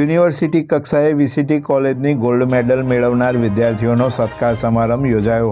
University કક્ષાએ VCT કોલેજની gold medal મેળવનાર વિદ્યાર્થીઓનો સત્કાર સમારંભ યોજાયો।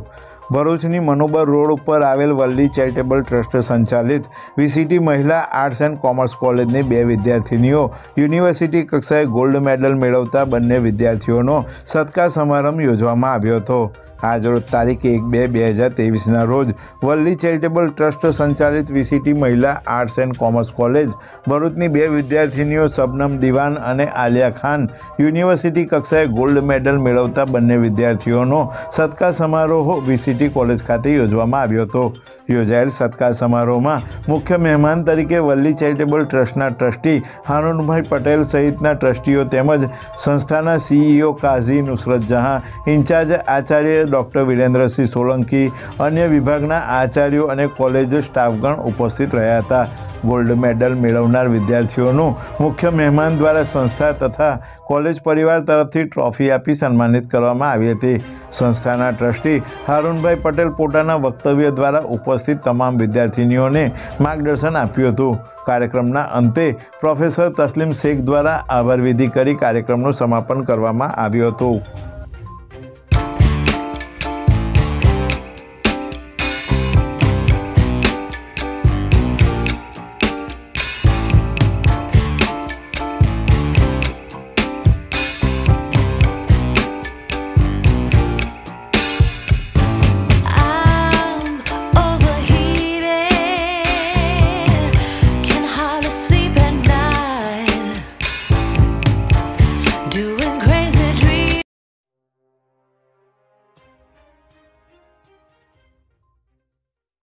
ભરૂચની મનોબર રોડ ઉપર આવેલ વલ્લી ચેરિટેબલ ટ્રસ્ટ સંચાલિત વીસીટી મહિલા આર્ટ્સ એન્ડ કોમર્સ કોલેજની 2 વિદ્યાર્થીનીઓ યુનિવર્સિટી કક્ષાએ ગોલ્ડ મેડલ મેળવતા બંને વિદ્યાર્થીઓનો સત્કાર સમારંભ યોજવામાં આવ્યો હતો। આજરોજ તારીખ 1/2/2023ના રોજ વલ્લી ચેરિટેબલ ટ્રસ્ટ સંચાલિત વીસીટી મહિલા આર્ટ્સ એન્ડ કોમર્સ કોલેજ ભરૂચની 2 વિદ્યાર્થીનીઓ શબનમ દિવાન અને આલિયા ખાન યુનિવર્સિટી કક્ષાએ ગોલ્ડ મેડલ મેળવતા બંને વિદ્યાર્થીઓનો સત્કાર સમારોહ વીસીટી કોલેજ ખાતે યોજવામાં આવ્યો હતો। યોજાયેલ સત્કાર સમારોહમાં મુખ્ય મહેમાન તરીકે વલ્લી ચેરિટેબલ ટ્રસ્ટના ટ્રસ્ટી હારૂનભાઈ પટેલ સહિતના ટ્રસ્ટીઓ તેમજ સંસ્થાના સીઈઓ કાઝી નુસરત જહાં, ઇન્ચાર્જ આચાર્ય ડૉક્ટર વિરેન્દ્રસિંહ સોલંકી, અન્ય વિભાગના આચાર્યો અને કોલેજ સ્ટાફગણ ઉપસ્થિત રહ્યા હતા। ગોલ્ડ મેડલ મેળવનાર વિદ્યાર્થીઓનું મુખ્ય મહેમાન દ્વારા સંસ્થા તથા કોલેજ પરિવાર તરફથી ટ્રોફી આપી સન્માનિત કરવામાં આવી હતી। સંસ્થાના ટ્રસ્ટી હારૂનભાઈ પટેલ પોતાના વક્તવ્ય દ્વારા ઉપસ્થિત તમામ વિદ્યાર્થીનીઓને માર્ગદર્શન આપ્યું હતું। કાર્યક્રમના અંતે પ્રોફેસર તસ્લીમ શેખ દ્વારા આભાર વિધિ કરી કાર્યક્રમનું સમાપન કરવામાં આવ્યું હતું।